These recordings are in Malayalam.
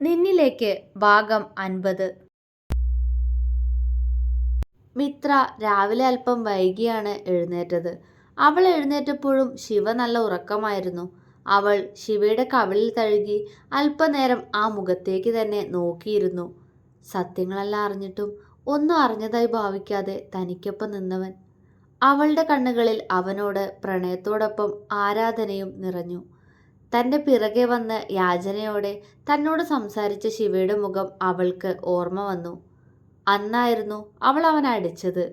നിന്നിലേക്ക് ഭാഗം 50. മിത്ര രാവിലെ അല്പം വൈകിയാണ് എഴുന്നേറ്റത്. അവൾ എഴുന്നേറ്റപ്പോഴും ശിവ നല്ല ഉറക്കമായിരുന്നു. അവൾ ശിവയുടെ കവിളിൽ തഴുകി അല്പനേരം ആ മുഖത്തേക്ക് തന്നെ നോക്കിയിരുന്നു. സത്യങ്ങളെല്ലാം അറിഞ്ഞിട്ടും ഒന്നും അറിഞ്ഞതായി ഭാവിക്കാതെ തനിക്കൊപ്പം നിന്നവൻ. അവളുടെ കണ്ണുകളിൽ അവനോട് പ്രണയത്തോടൊപ്പം ആരാധനയും നിറഞ്ഞു. തൻ്റെ പിറകെ വന്ന് യാചനയോടെ തന്നോട് സംസാരിച്ച ശിവയുടെ മുഖം അവൾക്ക് ഓർമ്മ വന്നു. അന്നായിരുന്നു അവൾ അവനെ അടിച്ചത്.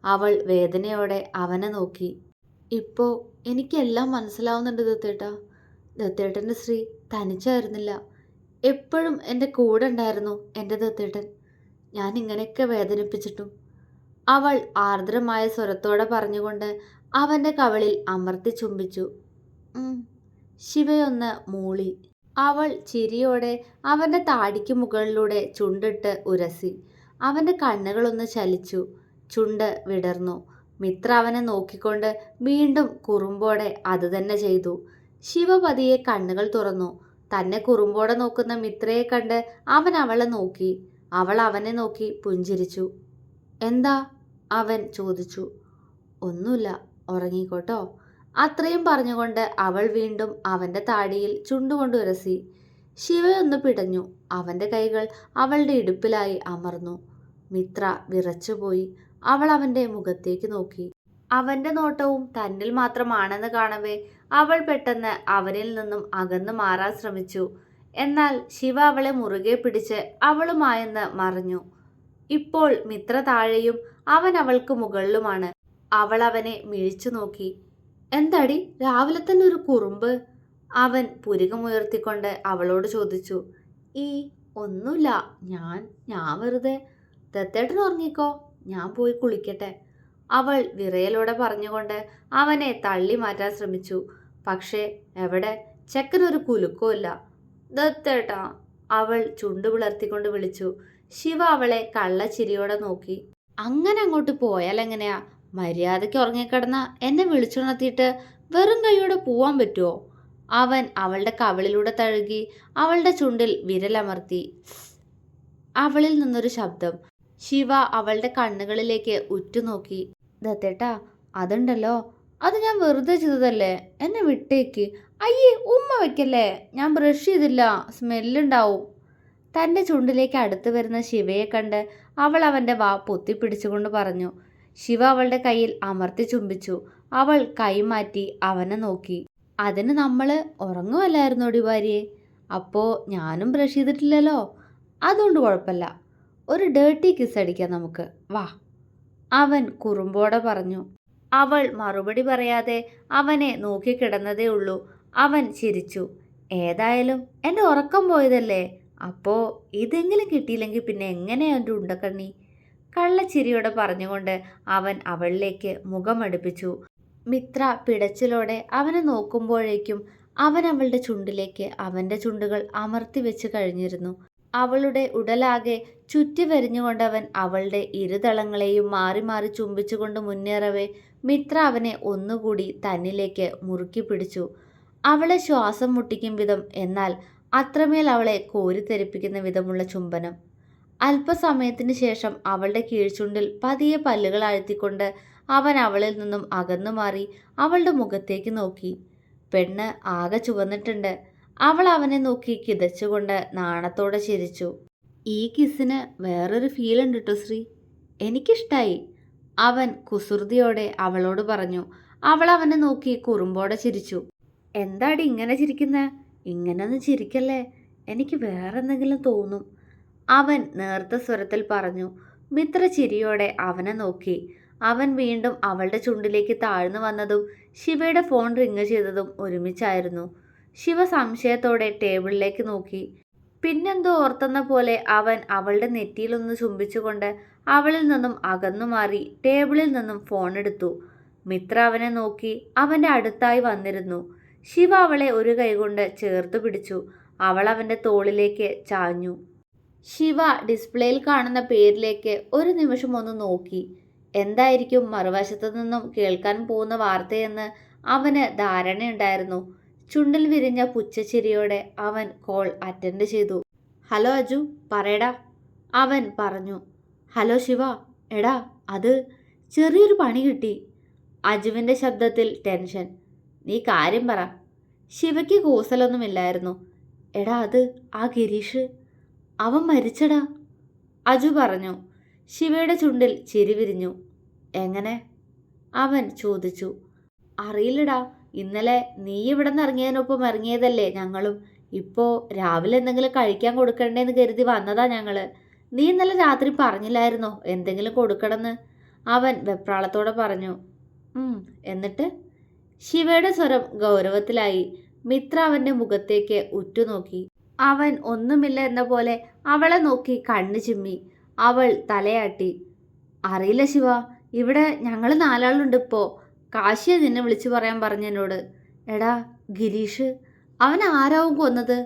അവൾ വേദനയോടെ അവനെ നോക്കി. ഇപ്പോൾ എനിക്കെല്ലാം മനസ്സിലാവുന്നുണ്ട് ദത്തേട്ടാ. ദത്തേട്ടൻ്റെ ശ്രീ തനിച്ചായിരുന്നില്ല, എപ്പോഴും എൻ്റെ കൂടെ ഉണ്ടായിരുന്നു എൻ്റെ ദത്തേട്ടൻ. ഞാൻ ഇങ്ങനെയൊക്കെ വേദനിപ്പിച്ചിട്ടും. അവൾ ആർദ്രമായ സ്വരത്തോടെ പറഞ്ഞുകൊണ്ട് അവൻ്റെ കവിളിൽ അമർത്തി ചുംബിച്ചു. ശിവയൊന്ന് മൂളി. അവൾ ചിരിയോടെ അവൻ്റെ താടിക്ക് മുകളിലൂടെ ചുണ്ടിട്ട് ഉരസി. അവൻ്റെ കണ്ണുകളൊന്ന് ചലിച്ചു. ചുണ്ട് വിടർന്നു. മിത്ര അവനെ നോക്കിക്കൊണ്ട് വീണ്ടും കുറുമ്പോടെ അതുതന്നെ ചെയ്തു. ശിവ പതിയെ കണ്ണുകൾ തുറന്നു. തന്നെ കുറുമ്പോടെ നോക്കുന്ന മിത്രയെ കണ്ട് അവൻ അവളെ നോക്കി. അവൾ അവനെ നോക്കി പുഞ്ചിരിച്ചു. എന്താ? അവൻ ചോദിച്ചു. ഒന്നുമില്ല, ഉറങ്ങിക്കോട്ടോ. അത്രയും പറഞ്ഞുകൊണ്ട് അവൾ വീണ്ടും അവൻ്റെ താടിയിൽ ചുണ്ടുകൊണ്ട് ഉരസി. ശിവയൊന്ന് പിടഞ്ഞു. അവൻ്റെ കൈകൾ അവളുടെ ഇടുപ്പിലായി അമർന്നു. മിത്ര വിറച്ചുപോയി. അവൾ അവൻ്റെ മുഖത്തേക്ക് നോക്കി. അവൻ്റെ നോട്ടവും തന്നിൽ മാത്രമാണെന്ന് കാണവേ അവൾ പെട്ടെന്ന് അവനിൽ നിന്നും അകന്നു മാറാൻ ശ്രമിച്ചു. എന്നാൽ ശിവ അവളെ മുറുകെ പിടിച്ച് അവളുമായെന്ന് മറഞ്ഞു. ഇപ്പോൾ മിത്ര താഴെയും അവൻ അവൾക്ക് മുകളിലുമാണ്. അവൾ അവനെ മിഴിച്ചു നോക്കി. എന്താടി രാവിലെ തന്നെ ഒരു കുറുമ്പ്? അവൻ പുരികമുയർത്തിക്കൊണ്ട് അവളോട് ചോദിച്ചു. ഒന്നുമില്ല, ഞാൻ വെറുതെ. ദത്തേട്ടൻ ഉറങ്ങിക്കോ, ഞാൻ പോയി കുളിക്കട്ടെ. അവൾ വിറയലോടെ പറഞ്ഞുകൊണ്ട് അവനെ തള്ളി മാറ്റാൻ ശ്രമിച്ചു. പക്ഷേ എവിടെ, ചെക്കനൊരു കുലുക്കമില്ല. ദത്തേട്ടാ, അവൾ ചുണ്ടു പിളർത്തിക്കൊണ്ട് വിളിച്ചു. ശിവ അവളെ കള്ളച്ചിരിയോടെ നോക്കി. അങ്ങനെ അങ്ങോട്ട് പോയാൽ എങ്ങനെയാ? മര്യാദയ്ക്ക് ഉറങ്ങിക്കിടന്ന എന്നെ വിളിച്ചുണർത്തിയിട്ട് വെറും കൈയോടെ പോവാൻ പറ്റുമോ? അവൻ അവളുടെ കവിളിലൂടെ തഴുകി അവളുടെ ചുണ്ടിൽ വിരലമർത്തി. അവളിൽ നിന്നൊരു ശബ്ദം. ശിവ അവളുടെ കണ്ണുകളിലേക്ക് ഉറ്റുനോക്കി. ദത്തേട്ടാ, അതുണ്ടല്ലോ, അത് ഞാൻ വെറുതെ ചെയ്തതല്ലേ, എന്നെ വിട്ടേക്ക്. അയ്യേ, ഉമ്മ വെക്കല്ലേ, ഞാൻ ബ്രഷ് ചെയ്തില്ല, സ്മെല്ലുണ്ടാവും. തൻ്റെ ചുണ്ടിലേക്ക് അടുത്ത് വരുന്ന ശിവയെ കണ്ട് അവൾ അവൻ്റെ വാ പൊത്തിപ്പിടിച്ചുകൊണ്ട് പറഞ്ഞു. ശിവ അവളുടെ കയ്യിൽ അമർത്തി ചുംബിച്ചു. അവൾ കൈമാറ്റി അവനെ നോക്കി. അതിന് നമ്മൾ ഉറങ്ങുമല്ലായിരുന്നോടി ഭാര്യയെ? അപ്പോൾ ഞാനും ബ്രഷ് ചെയ്തിട്ടില്ലല്ലോ, അതുകൊണ്ട് കുഴപ്പമില്ല. ഒരു ഡേർട്ടി കിസ് അടിക്കാം നമുക്ക്, വാ, അവൻ കുറുമ്പോടെ പറഞ്ഞു. അവൾ മറുപടി പറയാതെ അവനെ നോക്കിക്കിടന്നതേ ഉള്ളൂ. അവൻ ചിരിച്ചു. ഏതായാലും എൻ്റെ ഉറക്കം പോയതല്ലേ, അപ്പോൾ ഇതെങ്കിലും കിട്ടിയില്ലെങ്കിൽ പിന്നെ എങ്ങനെയാ എൻ്റെ ഉണ്ടക്കണ്ണി? കള്ളച്ചിരിയോടെ പറഞ്ഞുകൊണ്ട് അവൻ അവളിലേക്ക് മുഖമടുപ്പിച്ചു. മിത്ര പിടച്ചിലോടെ അവനെ നോക്കുമ്പോഴേക്കും അവൻ അവളുടെ ചുണ്ടിലേക്ക് അവൻ്റെ ചുണ്ടുകൾ അമർത്തി വെച്ച് കഴിഞ്ഞിരുന്നു. അവളുടെ ഉടലാകെ ചുറ്റി വരിഞ്ഞുകൊണ്ടവൻ അവളുടെ ഇരുതളങ്ങളെയും മാറി മാറി ചുംബിച്ചുകൊണ്ട് മുന്നേറവേ മിത്ര അവനെ ഒന്നുകൂടി തന്നിലേക്ക് മുറുക്കി പിടിച്ചു. അവളെ ശ്വാസം മുട്ടിക്കും വിധം, എന്നാൽ അത്രമേൽ അവളെ കോരിത്തെറിപ്പിക്കുന്ന വിധമുള്ള ചുംബനം. അല്പസമയത്തിന് ശേഷം അവളുടെ കീഴ്ചുണ്ടിൽ പതിയെ പല്ലുകൾ അഴുത്തിക്കൊണ്ട് അവൻ അവളിൽ നിന്നും അകന്നു മാറി അവളുടെ മുഖത്തേക്ക് നോക്കി. പെണ്ണ് ആകെ ചുവന്നിട്ടുണ്ട്. അവൾ അവനെ നോക്കി കിതച്ചുകൊണ്ട് നാണത്തോടെ ചിരിച്ചു. ഈ കിസിന് വേറൊരു ഫീൽ ഉണ്ട് കേട്ടോ ശ്രീ, എനിക്കിഷ്ടായി, അവൻ കുസൃതിയോടെ അവളോട് പറഞ്ഞു. അവൾ അവനെ നോക്കി കുറുമ്പോടെ ചിരിച്ചു. എന്താടി ഇങ്ങനെ ചിരിക്കുന്നേ? ഇങ്ങനൊന്നും ചിരിക്കല്ലേ, എനിക്ക് വേറെന്തെങ്കിലും തോന്നും, അവൻ നേർത്ത സ്വരത്തിൽ പറഞ്ഞു. മിത്ര ചിരിയോടെ അവനെ നോക്കി. അവൻ വീണ്ടും അവളുടെ ചുണ്ടിലേക്ക് താഴ്ന്നു വന്നതും ശിവയുടെ ഫോൺ റിങ് ചെയ്തതും ഒരുമിച്ചായിരുന്നു. ശിവ സംശയത്തോടെ ടേബിളിലേക്ക് നോക്കി. പിന്നെന്തോ ഓർത്തെന്ന പോലെ അവൻ അവളുടെ നെറ്റിയിലൊന്ന് ചുംബിച്ചുകൊണ്ട് അവളിൽ നിന്നും അകന്നു മാറി ടേബിളിൽ നിന്നും ഫോൺ എടുത്തു. മിത്ര അവനെ നോക്കി അവൻ്റെ അടുത്തായി വന്നിരുന്നു. ശിവ അവളെ ഒരു കൈകൊണ്ട് ചേർത്ത് പിടിച്ചു. അവൾ അവൻ്റെ തോളിലേക്ക് ചാഞ്ഞു. ശിവ ഡിസ്പ്ലേയിൽ കാണുന്ന പേരിലേക്ക് ഒരു നിമിഷം ഒന്ന് നോക്കി. എന്തായിരിക്കും മറുവശത്തു നിന്നും കേൾക്കാൻ പോകുന്ന വാർത്തയെന്ന് അവന് ധാരണയുണ്ടായിരുന്നു. ചുണ്ടിൽ വിരിഞ്ഞ പുച്ഛച്ചിരിയോടെ അവൻ കോൾ അറ്റൻഡ് ചെയ്തു. ഹലോ അജു, പറയടാ. അവൻ പറഞ്ഞു. ഹലോ ശിവ, എടാ അത് ചെറിയൊരു പണി കിട്ടി. അജുവിൻ്റെ ശബ്ദത്തിൽ ടെൻഷൻ. നീ കാര്യം പറ. ശിവയ്ക്ക് കൂസലൊന്നുമില്ലായിരുന്നു. എടാ അത് ആ ഗിരീഷ്, അവൻ മരിച്ചടാ, അജു പറഞ്ഞു. ശിവയുടെ ചുണ്ടിൽ ചിരി വിരിഞ്ഞു. എങ്ങനെ? അവൻ ചോദിച്ചു. അറിയില്ലടാ, ഇന്നലെ നീ ഇവിടെ നിന്ന് ഇറങ്ങിയതിനൊപ്പം ഇറങ്ങിയതല്ലേ ഞങ്ങളും. ഇപ്പോൾ രാവിലെ എന്തെങ്കിലും കഴിക്കാൻ കൊടുക്കണ്ടേന്ന് കരുതി വന്നതാ ഞങ്ങള്. നീ ഇന്നലെ രാത്രി പറഞ്ഞില്ലായിരുന്നോ എന്തെങ്കിലും കൊടുക്കണമെന്ന്? അവൻ വെപ്രാളത്തോടെ പറഞ്ഞു. എന്നിട്ട്? ശിവയുടെ സ്വരം ഗൗരവത്തിലായി. മിത്ര അവൻ്റെ മുഖത്തേക്ക് ഉറ്റുനോക്കി. അവൻ ഒന്നുമില്ല എന്ന പോലെ അവളെ നോക്കി കണ്ണു ചിമ്മി. അവൾ തലയാട്ടി. അറിയില്ല ശിവ, ഇവിടെ ഞങ്ങൾ 4 ആളുണ്ട് ഇപ്പോൾ. കാശിയെ നിന്നെ വിളിച്ചു പറയാൻ പറഞ്ഞെന്നോട്. എടാ ഗിരീഷ്, അവൻ ആരാവും കൊന്നത്?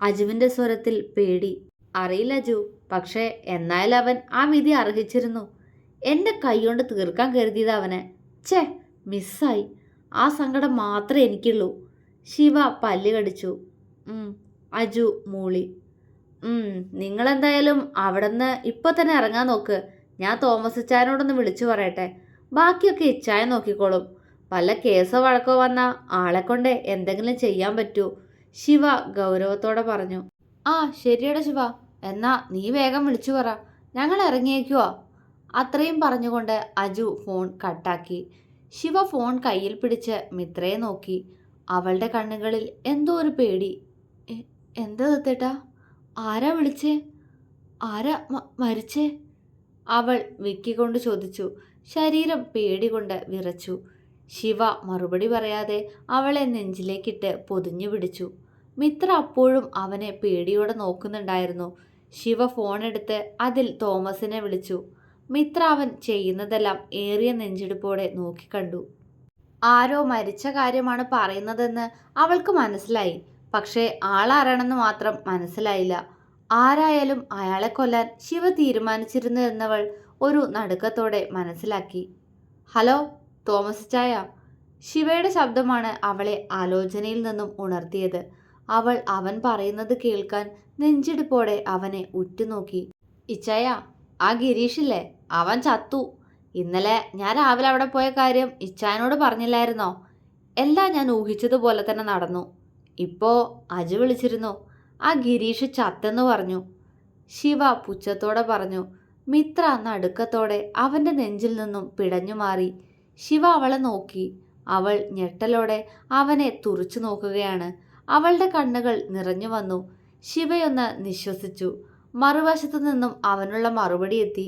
അജുവിൻ്റെ സ്വരത്തിൽ പേടി. അറിയില്ല അജു, പക്ഷേ എന്നാലും അവൻ ആ വിധി അർഹിച്ചിരുന്നു. എൻ്റെ കൈകൊണ്ട് തീർക്കാൻ കരുതിയത് അവനെ. ഛേ, മിസ്സായി. ആ സങ്കടം മാത്രമേ എനിക്കുള്ളൂ. ശിവ പല്ല് കടിച്ചു. അജു മൂളി. നിങ്ങളെന്തായാലും അവിടെ നിന്ന് ഇപ്പോൾ തന്നെ ഇറങ്ങാൻ നോക്ക്. ഞാൻ തോമസ് ഇച്ചായനോടൊന്ന് വിളിച്ചു പറയട്ടെ. ബാക്കിയൊക്കെ ഇച്ചായ നോക്കിക്കോളും. വല്ല കേസോ വഴക്കോ വന്ന ആളെ കൊണ്ട് എന്തെങ്കിലും ചെയ്യാൻ പറ്റൂ, ശിവ ഗൗരവത്തോടെ പറഞ്ഞു. ആ ശരിയടാ ശിവ, എന്നാ നീ വേഗം വിളിച്ചു പറ, ഞങ്ങൾ ഇറങ്ങിയേക്കുവാ. അത്രയും പറഞ്ഞുകൊണ്ട് അജു ഫോൺ കട്ടാക്കി. ശിവ ഫോൺ കയ്യിൽ പിടിച്ച് മിത്രയെ നോക്കി. അവളുടെ കണ്ണുകളിൽ എന്തോ ഒരു പേടി. എന്താ ദത്തേട്ടാ? ആരാ വിളിച്ചേ? ആരാ മരിച്ചേ? അവൾ വിക്കിക്കൊണ്ട് ചോദിച്ചു. ശരീരം പേടി കൊണ്ട് വിറച്ചു. ശിവ മറുപടി പറയാതെ അവളെ നെഞ്ചിലേക്കിട്ട് പൊതിഞ്ഞു പിടിച്ചു. മിത്ര അപ്പോഴും അവനെ പേടിയോടെ നോക്കുന്നുണ്ടായിരുന്നു. ശിവ ഫോണെടുത്ത് അതിൽ തോമസിനെ വിളിച്ചു. മിത്ര അവൻ ചെയ്യുന്നതെല്ലാം ഏറിയ നെഞ്ചെടുപ്പോടെ നോക്കിക്കണ്ടു. ആരോ മരിച്ച കാര്യമാണ് പറയുന്നതെന്ന് അവൾക്ക് മനസ്സിലായി. പക്ഷേ ആളാരാണെന്ന് മാത്രം മനസ്സിലായില്ല. ആരായാലും അയാളെ കൊല്ലാൻ ശിവ തീരുമാനിച്ചിരുന്നു എന്നവൾ ഒരു നടുക്കത്തോടെ മനസ്സിലാക്കി. ഹലോ തോമസ് ചായ. ശിവയുടെ ശബ്ദമാണ് അവളെ ആലോചനയിൽ നിന്നും ഉണർത്തിയത്. അവൻ പറയുന്നത് കേൾക്കാൻ നെഞ്ചിടിപ്പോടെ അവനെ ഉറ്റുനോക്കി. ഇച്ചായ, ആ ഗിരീഷില്ലേ, അവൻ ചത്തു. ഇന്നലെ ഞാൻ രാവിലെ അവിടെ പോയ കാര്യം ഇച്ചായനോട് പറഞ്ഞില്ലായിരുന്നോ? എല്ലാം ഞാൻ ഊഹിച്ചതുപോലെ തന്നെ നടന്നു. ഇപ്പോൾ അജു വിളിച്ചിരുന്നു. ആ ഗിരീഷ് ചത്തെന്ന് പറഞ്ഞു, ശിവ പുച്ഛത്തോടെ പറഞ്ഞു. മിത്ര നടുക്കത്തോടെ അവൻ്റെ നെഞ്ചിൽ നിന്നും പിടഞ്ഞു മാറി. ശിവ അവളെ നോക്കി. അവൾ ഞെട്ടലോടെ അവനെ തുറച്ചു നോക്കുകയാണ്. അവളുടെ കണ്ണുകൾ നിറഞ്ഞു വന്നു. ശിവയൊന്ന് നിശ്വസിച്ചു. മറുവശത്തു നിന്നും അവനുള്ള മറുപടി എത്തി.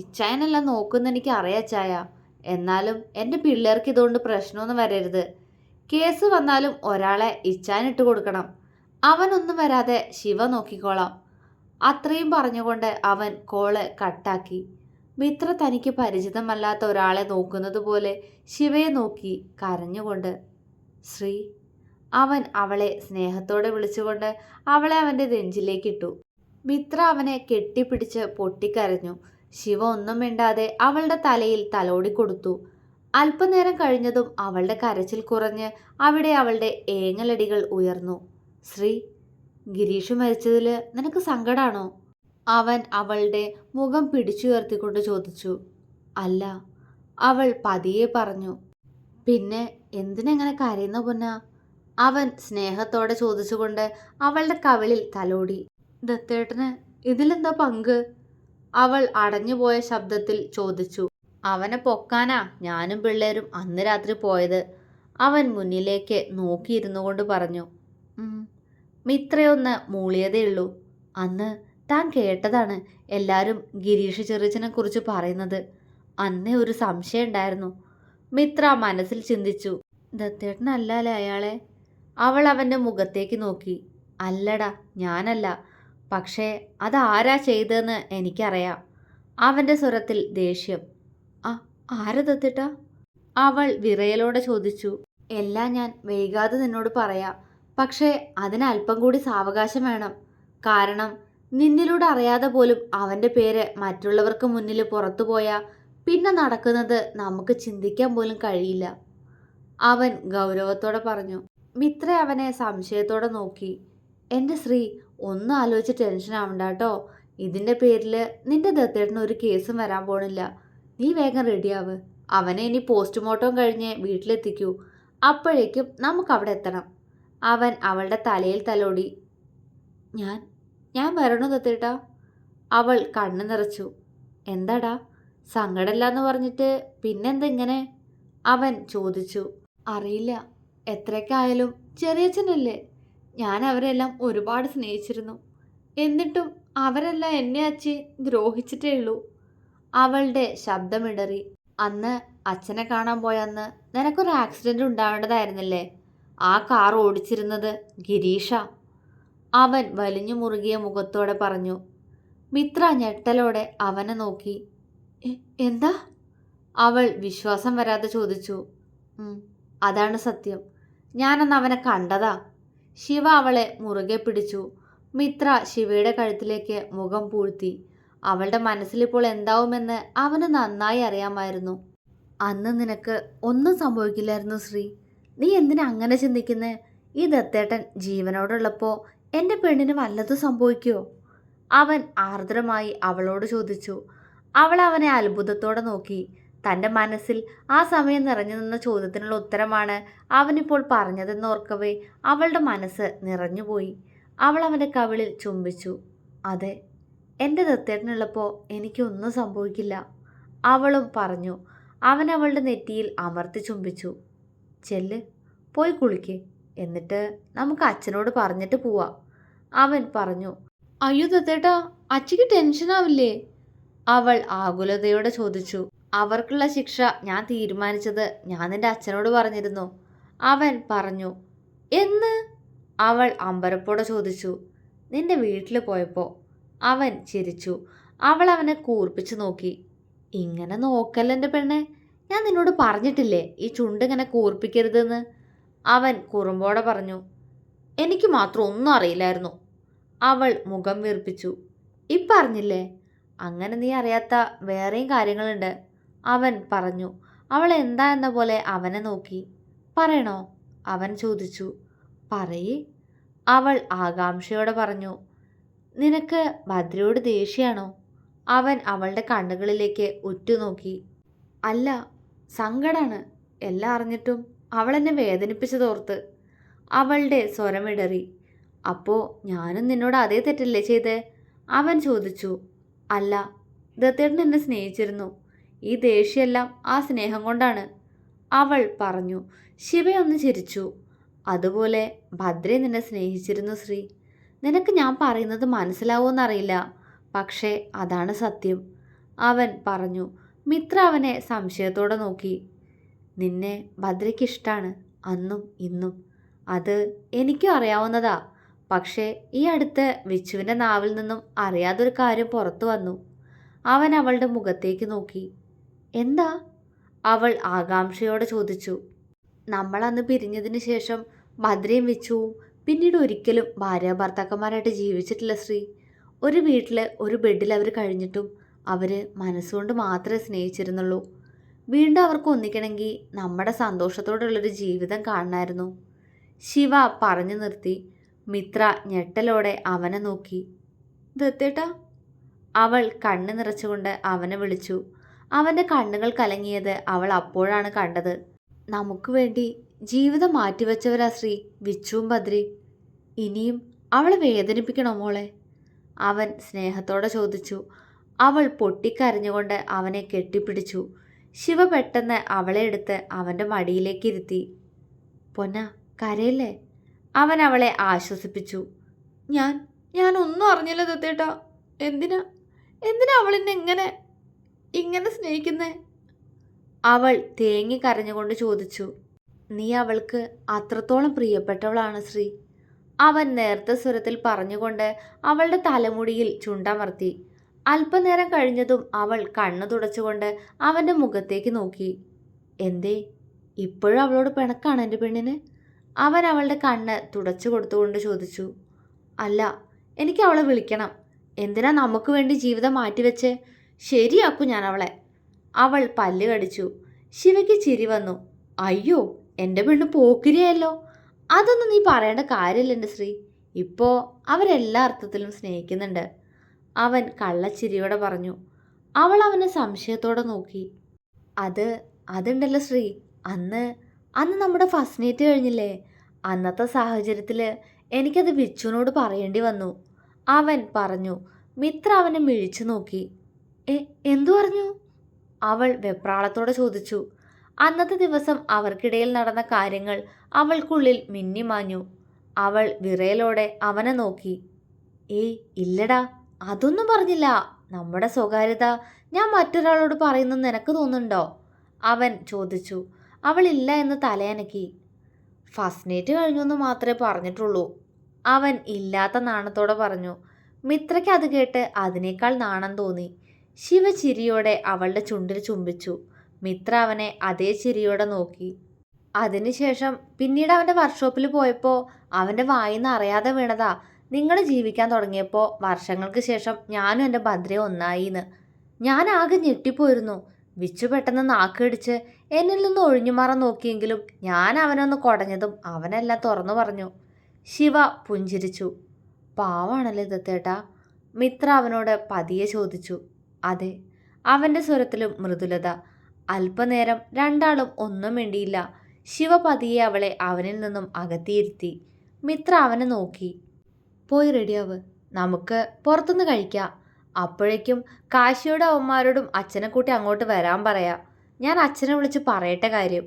ഇച്ചായനെല്ലാം നോക്കുന്നെനിക്ക് അറിയാം ചായ. എന്നാലും എൻ്റെ പിള്ളേർക്ക് ഇതുകൊണ്ട് പ്രശ്നമൊന്നും വരരുത്. കേസ് വന്നാലും ഒരാളെ ഇച്ചായനിട്ട് കൊടുക്കണം. അവനൊന്നും വരാതെ ശിവ നോക്കിക്കോളാം. അത്രയും പറഞ്ഞുകൊണ്ട് അവൻ കോള് കട്ടാക്കി. മിത്ര തനിക്ക് പരിചിതമല്ലാത്ത ഒരാളെ നോക്കുന്നത് പോലെ ശിവയെ നോക്കി കരഞ്ഞുകൊണ്ട്. ശ്രീ. അവൻ അവളെ സ്നേഹത്തോടെ വിളിച്ചുകൊണ്ട് അവളെ അവൻ്റെ നെഞ്ചിലേക്കിട്ടു. മിത്ര അവനെ കെട്ടിപ്പിടിച്ച് പൊട്ടിക്കരഞ്ഞു. ശിവ ഒന്നും മിണ്ടാതെ അവളുടെ തലയിൽ തലോടിക്കൊടുത്തു. അല്പനേരം കഴിഞ്ഞതും അവളുടെ കരച്ചിൽ കുറഞ്ഞ് അവിടെ അവളുടെ ഏങ്ങലടികൾ ഉയർന്നു. ശ്രീ, ഗിരീഷ് മരിച്ചതിൽ നിനക്ക് സങ്കടാണോ? അവൻ അവളുടെ മുഖം പിടിച്ചുയർത്തിക്കൊണ്ട് ചോദിച്ചു. അല്ല, അവൾ പതിയെ പറഞ്ഞു. പിന്നെ എന്തിനെങ്ങനെ കരയുന്ന പൊന്ന? അവൻ സ്നേഹത്തോടെ ചോദിച്ചുകൊണ്ട് അവളുടെ കവിളിൽ തലോടി. ദത്തേട്ടന് ഇതിലെന്താ പങ്ക്? അവൾ അടഞ്ഞുപോയ ശബ്ദത്തിൽ ചോദിച്ചു. അവനെ പൊക്കാനാ ഞാനും പിള്ളേരും അന്ന് രാത്രി പോയത്, അവൻ മുന്നിലേക്ക് നോക്കിയിരുന്നു കൊണ്ട് പറഞ്ഞു. മിത്രയൊന്ന് മൂളിയതേയുള്ളൂ. അന്ന് താൻ കേട്ടതാണ് എല്ലാവരും ഗിരീഷ് ചെറിയച്ചനെ കുറിച്ച് പറയുന്നത്. അന്നേ ഒരു സംശയം ഉണ്ടായിരുന്നു, മിത്ര മനസ്സിൽ ചിന്തിച്ചു. ദത്തേട്ടനല്ലേ അയാളെ? അവൾ അവൻ്റെ മുഖത്തേക്ക് നോക്കി. അല്ലടാ, ഞാനല്ല. പക്ഷേ അതാരാ ചെയ്തതെന്ന് എനിക്കറിയാം. അവൻ്റെ സ്വരത്തിൽ ദേഷ്യം. ആരാ ദത്തേട്ടാ? അവൾ വിറയലോടെ ചോദിച്ചു. എല്ലാം ഞാൻ വൈകാതെ നിന്നോട് പറയാം. പക്ഷേ അതിന് അല്പം കൂടി സാവകാശം വേണം. കാരണം നിന്നിലൂടെ അറിയാതെ പോലും അവൻ്റെ പേര് മറ്റുള്ളവർക്ക് മുന്നിൽ പുറത്തു പോയാൽ പിന്നെ നടക്കുന്നത് നമുക്ക് ചിന്തിക്കാൻ പോലും കഴിയില്ല, അവൻ ഗൗരവത്തോടെ പറഞ്ഞു. മിത്ര അവനെ സംശയത്തോടെ നോക്കി. എൻ്റെ ശ്രീ, ഒന്നും ആലോചിച്ച് ടെൻഷൻ ആവണ്ട കേട്ടോ. ഇതിൻ്റെ പേരിൽ നിന്റെ ദത്തേട്ടന് ഒരു കേസും വരാൻ പോണില്ല. നീ വേഗം റെഡിയാവ്. അവനെ ഇനി പോസ്റ്റ്മോർട്ടം കഴിഞ്ഞ് വീട്ടിലെത്തിക്കൂ. അപ്പോഴേക്കും നമുക്കവിടെ എത്തണം. അവൻ അവളുടെ തലയിൽ തലോടി. ഞാൻ ഞാൻ വരണോ ദത്തേട്ടാ? അവൾ കണ്ണു നിറച്ചു. എന്താടാ, സങ്കടമില്ലാന്ന് പറഞ്ഞിട്ട് പിന്നെന്താ ഇങ്ങനെ? അവൻ ചോദിച്ചു. അറിയില്ല, എത്രയ്ക്കായാലും ചെറിയച്ഛനല്ലേ. ഞാൻ അവരെല്ലാം ഒരുപാട് സ്നേഹിച്ചിരുന്നു. എന്നിട്ടും അവരെല്ലാം എന്നെ അച്ഛൻ ദ്രോഹിച്ചിട്ടേ ഉള്ളൂ. അവളുടെ ശബ്ദമിടറി. അന്ന് അച്ഛനെ കാണാൻ പോയന്ന് നിനക്കൊരു ആക്സിഡന്റ് ഉണ്ടാവേണ്ടതായിരുന്നില്ലേ? ആ കാർ ഓടിച്ചിരുന്നത് ഗിരീഷ. അവൻ വലിഞ്ഞു മുറുകിയ മുഖത്തോടെ പറഞ്ഞു. മിത്ര ഞെട്ടലോടെ അവനെ നോക്കി. എന്താ? അവൾ വിശ്വാസം വരാതെ ചോദിച്ചു. അതാണ് സത്യം. ഞാനന്ന് അവനെ കണ്ടതാ. ശിവ അവളെ മുറുകെ പിടിച്ചു. മിത്ര ശിവയുടെ കഴുത്തിലേക്ക് മുഖം പൂഴ്ത്തി. അവളുടെ മനസ്സിലിപ്പോൾ എന്താവുമെന്ന് അവന് നന്നായി അറിയാമായിരുന്നു. അന്ന് നിനക്ക് ഒന്നും സംഭവിക്കില്ലായിരുന്നു ശ്രീ. നീ എന്തിനാ അങ്ങനെ ചിന്തിക്കുന്നേ? ഈ ദത്തേട്ടൻ ജീവനോടുള്ളപ്പോൾ എൻ്റെ പെണ്ണിന് വല്ലതും സംഭവിക്കുമോ? അവൻ ആർദ്രമായി അവളോട് ചോദിച്ചു. അവൾ അവനെ അത്ഭുതത്തോടെ നോക്കി. തൻ്റെ മനസ്സിൽ ആ സമയം നിറഞ്ഞു നിന്ന ചോദ്യത്തിനുള്ള ഉത്തരമാണ് അവനിപ്പോൾ പറഞ്ഞതെന്നോർക്കവേ അവളുടെ മനസ്സ് നിറഞ്ഞുപോയി. അവൾ അവൻ്റെ കവിളിൽ ചുംബിച്ചു. അതെ, എൻ്റെ ദത്തേട്ടനുള്ളപ്പോൾ എനിക്കൊന്നും സംഭവിക്കില്ല, അവളും പറഞ്ഞു. അവൻ അവളുടെ നെറ്റിയിൽ അമർത്തി ചുംബിച്ചു. ചെല്ല്, പോയി കുളിക്ക്, എന്നിട്ട് നമുക്ക് അച്ഛനോട് പറഞ്ഞിട്ട് പോവാം, അവൻ പറഞ്ഞു. അയ്യോ ദത്തേട്ടാ, അച്ഛക്ക് ടെൻഷനാവില്ലേ? അവൾ ആകുലതയോടെ ചോദിച്ചു. അവർക്കുള്ള ശിക്ഷ ഞാൻ തീരുമാനിച്ചത് ഞാൻ നിന്റെ അച്ഛനോട് പറഞ്ഞിരുന്നു, അവൻ പറഞ്ഞു. എന്ന്? അവൾ അമ്പരപ്പോടെ ചോദിച്ചു. നിന്റെ വീട്ടിൽ പോയപ്പോൾ. അവൻ ചിരിച്ചു. അവൾ അവനെ കൂർപ്പിച്ചു നോക്കി. ഇങ്ങനെ നോക്കല്ല എൻ്റെ പെണ്ണെ, ഞാൻ നിന്നോട് പറഞ്ഞിട്ടില്ലേ ഈ ചുണ്ടിങ്ങനെ കൂർപ്പിക്കരുതെന്ന്? അവൻ കുറുമ്പോടെ പറഞ്ഞു. എനിക്ക് മാത്രം ഒന്നും അറിയില്ലായിരുന്നു. അവൾ മുഖം വീർപ്പിച്ചു. ഇപ്പറഞ്ഞില്ലേ? അങ്ങനെ നീ അറിയാത്ത വേറെയും കാര്യങ്ങളുണ്ട്, അവൻ പറഞ്ഞു. അവൾ എന്താ എന്ന പോലെ അവനെ നോക്കി. പറയണോ? അവൻ ചോദിച്ചു. പറയേ, അവൾ ആകാംക്ഷയോടെ പറഞ്ഞു. നിനക്ക് ഭദ്രയോട് ദേഷ്യാണോ? അവൻ അവളുടെ കണ്ണുകളിലേക്ക് ഉറ്റുനോക്കി. അല്ല, സങ്കടാണ്. എല്ലാം അറിഞ്ഞിട്ടും അവൾ എന്നെ വേദനിപ്പിച്ചതോർത്ത്. അവളുടെ സ്വരമിടറി. അപ്പോൾ ഞാനും നിന്നോട് അതേ തെറ്റല്ലേ ചെയ്തേ? അവൻ ചോദിച്ചു. അല്ല, ദത്തേട്ടൻ എന്നെ സ്നേഹിച്ചിരുന്നു. ഈ ദേഷ്യമെല്ലാം ആ സ്നേഹം കൊണ്ടാണ്, അവൾ പറഞ്ഞു. ശിവയൊന്ന് ചിരിച്ചു. അതുപോലെ ഭദ്രയെ നിന്നെ സ്നേഹിച്ചിരുന്നു ശ്രീ. നിനക്ക് ഞാൻ പറയുന്നത് മനസ്സിലാവുമെന്നറിയില്ല, പക്ഷേ അതാണ് സത്യം, അവൻ പറഞ്ഞു. മിത്ര അവനെ സംശയത്തോടെ നോക്കി. നിന്നെ ഭദ്രയ്ക്ക് ഇഷ്ടമാണ്, അന്നും ഇന്നും. അത് എനിക്കും അറിയാവുന്നതാ. പക്ഷേ ഈ അടുത്ത് വിച്ചുവിൻ്റെ നാവിൽ നിന്നും അറിയാതൊരു കാര്യം പുറത്തു വന്നു. അവൻ അവളുടെ മുഖത്തേക്ക് നോക്കി. എന്താ? അവൾ ആകാംക്ഷയോടെ ചോദിച്ചു. നമ്മളന്ന് പിരിഞ്ഞതിന് ശേഷം ഭദ്രയും വിച്ചുവും പിന്നീട് ഒരിക്കലും ഭാര്യ ഭർത്താക്കന്മാരായിട്ട് ജീവിച്ചിട്ടില്ല ശ്രീ. ഒരു വീട്ടിൽ ഒരു ബെഡിൽ അവർ കഴിഞ്ഞിട്ടും അവർ മനസ്സുകൊണ്ട് മാത്രമേ സ്നേഹിച്ചിരുന്നുള്ളൂ. വീണ്ടും അവർക്ക് ഒന്നിക്കണമെങ്കിൽ നമ്മുടെ സന്തോഷത്തോടുള്ളൊരു ജീവിതം കാണണമായിരുന്നു, ശിവ പറഞ്ഞു നിർത്തി. മിത്ര ഞെട്ടലോടെ അവനെ നോക്കി. ദത്തേട്ടാ, അവൾ കണ്ണ് നിറച്ചുകൊണ്ട് അവനെ വിളിച്ചു. അവൻ്റെ കണ്ണുകൾ കലങ്ങിയത് അവൾ അപ്പോഴാണ് കണ്ടത്. നമുക്ക് വേണ്ടി ജീവിതം മാറ്റിവെച്ചവരാ ശ്രീ വിച്ചുവും ഭദ്രയും. ഇനിയും അവളെ വേദനിപ്പിക്കണോ മോളെ? അവൻ സ്നേഹത്തോടെ ചോദിച്ചു. അവൾ പൊട്ടിക്കരഞ്ഞുകൊണ്ട് അവനെ കെട്ടിപ്പിടിച്ചു. ശിവ പെട്ടെന്ന് അവളെ എടുത്ത് അവൻ്റെ മടിയിലേക്ക് ഇരുത്തി. പൊന്ന, കരയല്ലേ? അവൻ അവളെ ആശ്വസിപ്പിച്ചു. ഞാൻ ഒന്നും അറിഞ്ഞില്ല ദത്തേട്ടാ. എന്തിനാ അവളെന്നെ ഇങ്ങനെ സ്നേഹിക്കുന്നേ? അവൾ തേങ്ങി കരഞ്ഞുകൊണ്ട് ചോദിച്ചു. നീ അവൾക്ക് അത്രത്തോളം പ്രിയപ്പെട്ടവളാണ് ശ്രീ, അവൻ നേർത്ത സ്വരത്തിൽ പറഞ്ഞുകൊണ്ട് അവളുടെ തലമുടിയിൽ ചുണ്ടമർത്തി. അല്പനേരം കഴിഞ്ഞതും അവൾ കണ്ണു തുടച്ചുകൊണ്ട് അവൻ്റെ മുഖത്തേക്ക് നോക്കി. എന്തേ, ഇപ്പോഴും അവളോട് പിണക്കാണ് എൻ്റെ പെണ്ണിന്? അവൻ അവളുടെ കണ്ണ് തുടച്ചു കൊടുത്തുകൊണ്ട് ചോദിച്ചു. അല്ല, എനിക്ക് അവളെ വിളിക്കണം. എന്തിനാ നമുക്ക് വേണ്ടി ജീവിതം മാറ്റിവെച്ച്? ശരിയാക്കൂ ഞാൻ അവളെ. അവൾ പല്ല് കടിച്ചു. ശിവയ്ക്ക് ചിരി വന്നു. അയ്യോ, എൻ്റെ പെണ്ണ് പോക്കിരിയല്ലോ. അതൊന്നും നീ പറയേണ്ട കാര്യമില്ല എൻ്റെ ശ്രീ. ഇപ്പോൾ അവരെല്ലാ അർത്ഥത്തിലും സ്നേഹിക്കുന്നുണ്ട്. അവൻ കള്ളച്ചിരിയോടെ പറഞ്ഞു. അവൾ അവനെ സംശയത്തോടെ നോക്കി. അതുണ്ടല്ലോ ശ്രീ, അന്ന് അന്ന് നമ്മുടെ ഫസ്റ്റ് നൈറ്റ് കഴിഞ്ഞില്ലേ? അന്നത്തെ സാഹചര്യത്തിൽ എനിക്കത് വിച്ചുവിനോട് പറയേണ്ടി വന്നു, അവൻ പറഞ്ഞു. മിത്ര അവനെ മിഴിച്ചു നോക്കി. എന്തു പറഞ്ഞു? അവൾ വെപ്രാളത്തോടെ ചോദിച്ചു. അന്നത്തെ ദിവസം അവർക്കിടയിൽ നടന്ന കാര്യങ്ങൾ അവൾക്കുള്ളിൽ മിന്നിമാഞ്ഞു. അവൾ വിറയലോടെ അവനെ നോക്കി. ഇല്ലടാ, അതൊന്നും പറഞ്ഞില്ല. നമ്മുടെ സ്വകാര്യത ഞാൻ മറ്റൊരാളോട് പറയുന്നത് നിനക്ക് തോന്നുന്നുണ്ടോ? അവൻ ചോദിച്ചു. അവൾ ഇല്ല എന്ന് തലയനക്കി. ഫസ്റ്റ് നൈറ്റ് കഴിഞ്ഞു എന്ന് മാത്രമേ പറഞ്ഞിട്ടുള്ളൂ, അവൻ ഇല്ലാത്ത നാണത്തോടെ പറഞ്ഞു. മിത്രയ്ക്ക് അത് കേട്ട് അതിനേക്കാൾ നാണം തോന്നി. ശിവ ചിരിയോടെ അവളുടെ ചുണ്ടിൽ ചുംബിച്ചു. മിത്ര അവനെ അതേ ചിരിയോടെ നോക്കി. അതിനുശേഷം പിന്നീട് അവൻ്റെ വർക്ക്ഷോപ്പിൽ പോയപ്പോൾ അവൻ്റെ വായിന്ന് അറിയാതെ വീണതാ, നിങ്ങൾ ജീവിക്കാൻ തുടങ്ങിയപ്പോൾ വർഷങ്ങൾക്ക് ശേഷം ഞാനും എൻ്റെ ഭദ്രയും ഒന്നായിന്ന്. ഞാൻ ആകെ ഞെട്ടിപ്പോയിരുന്നു. വിച്ചു പെട്ടെന്ന് നാക്കടിച്ച് എന്നിൽ നിന്ന് ഒഴിഞ്ഞു മാറാൻ നോക്കിയെങ്കിലും ഞാൻ അവനൊന്ന് കുടഞ്ഞതും അവനെല്ലാം തുറന്നു പറഞ്ഞു. ശിവ പുഞ്ചിരിച്ചു. പാവാണല്ലേ ദത്തേട്ടാ? മിത്ര അവനോട് പതിയെ ചോദിച്ചു. അതെ, അവൻ്റെ സ്വരത്തിലും മൃദുലത. അല്പനേരം രണ്ടാളും ഒന്നും മിണ്ടിയില്ല. ശിവ പതിയെ അവളെ അവനിൽ നിന്നും അകത്തിയിരുത്തി. മിത്ര അവനെ നോക്കി. പോയി റെഡിയാവ്, നമുക്ക് പുറത്തുനിന്ന് കഴിക്കാം. അപ്പോഴേക്കും കാശിയോടും അവന്മാരോടും അച്ഛനെ കൂട്ടി അങ്ങോട്ട് വരാൻ പറയാം. ഞാൻ അച്ഛനെ വിളിച്ച് പറയട്ടെ കാര്യം,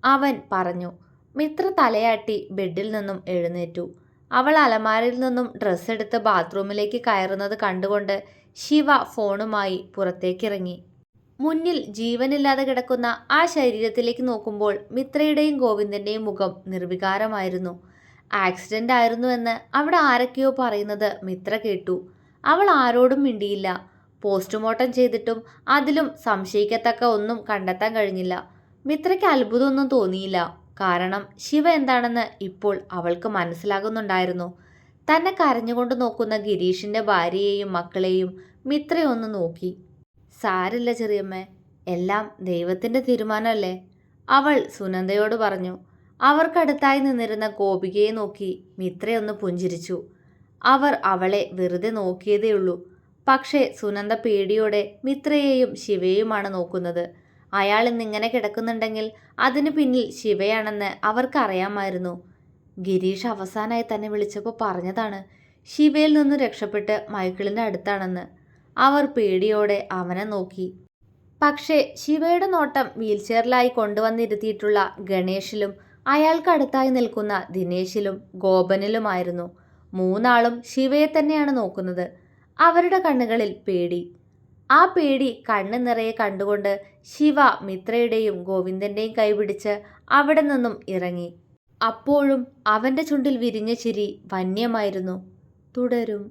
അവൻ പറഞ്ഞു. മിത്ര തലയാട്ടി ബെഡിൽ നിന്നും എഴുന്നേറ്റു. അവൾ അലമാരയിൽ നിന്നും ഡ്രസ്സ് എടുത്ത് ബാത്റൂമിലേക്ക് കയറുന്നത് കണ്ടുകൊണ്ട് ശിവ ഫോണുമായി പുറത്തേക്കിറങ്ങി. മുന്നിൽ ജീവനില്ലാതെ കിടക്കുന്ന ആ ശരീരത്തിലേക്ക് നോക്കുമ്പോൾ മിത്രയുടെയും ഗോവിന്ദൻ്റെയും മുഖം നിർവികാരമായിരുന്നു. ആക്സിഡൻ്റ് ആയിരുന്നുവെന്ന് അവിടെ ആരൊക്കെയോ പറയുന്നത് മിത്ര കേട്ടു. അവൾ ആരോടും മിണ്ടിയില്ല. പോസ്റ്റ്മോർട്ടം ചെയ്തിട്ടും അതിലും സംശയിക്കത്തക്ക ഒന്നും കണ്ടെത്താൻ കഴിഞ്ഞില്ല. മിത്രയ്ക്ക് അത്ഭുതമൊന്നും തോന്നിയില്ല. കാരണം ശിവ എന്താണെന്ന് ഇപ്പോൾ അവൾക്ക് മനസ്സിലാകുന്നുണ്ടായിരുന്നു. തന്നെ കരഞ്ഞുകൊണ്ട് നോക്കുന്ന ഗിരീഷിൻ്റെ ഭാര്യയെയും മക്കളെയും മിത്രയൊന്ന് നോക്കി. സാരില്ല ചെറിയമ്മേ, എല്ലാം ദൈവത്തിൻ്റെ തീരുമാനമല്ലേ, അവൾ സുനന്ദയോട് പറഞ്ഞു. അവർക്കടുത്തായി നിന്നിരുന്ന ഗോപികയെ നോക്കി മിത്രയൊന്ന് പുഞ്ചിരിച്ചു. അവർ അവളെ വെറുതെ നോക്കിയതേയുള്ളൂ. പക്ഷേ സുനന്ദ പേടിയോടെ മിത്രയെയും ശിവയെയുമാണ് നോക്കുന്നത്. അയാൾ ഇന്നിങ്ങനെ കിടക്കുന്നുണ്ടെങ്കിൽ അതിനു പിന്നിൽ ശിവയാണെന്ന് അവർക്കറിയാമായിരുന്നു. ഗിരീഷ് അവസാനമായി തന്നെ വിളിച്ചപ്പോൾ പറഞ്ഞതാണ് ശിവയിൽ നിന്ന് രക്ഷപ്പെട്ട് മൈക്കിളിൻ്റെ അടുത്താണെന്ന്. അവർ പേടിയോടെ അവനെ നോക്കി. പക്ഷേ ശിവയുടെ നോട്ടം വീൽചെയറിലായി കൊണ്ടുവന്നിരുത്തിയിട്ടുള്ള ഗണേഷിലും അയാൾക്കടുത്തായി നിൽക്കുന്ന ദിനേശിലും ഗോപനിലുമായിരുന്നു. മൂന്നാളും ശിവയെ തന്നെയാണ് നോക്കുന്നത്. അവരുടെ കണ്ണുകളിൽ പേടി. ആ പേടി കണ്ണ് നിറയെ കണ്ടുകൊണ്ട് ശിവ മിത്രയുടെയും ഗോവിന്ദൻ്റെയും കൈപിടിച്ച് അവിടെ നിന്നും ഇറങ്ങി. അപ്പോഴും അവൻ്റെ ചുണ്ടിൽ വിരിഞ്ഞ ചിരി വന്യമായിരുന്നു. തുടരും.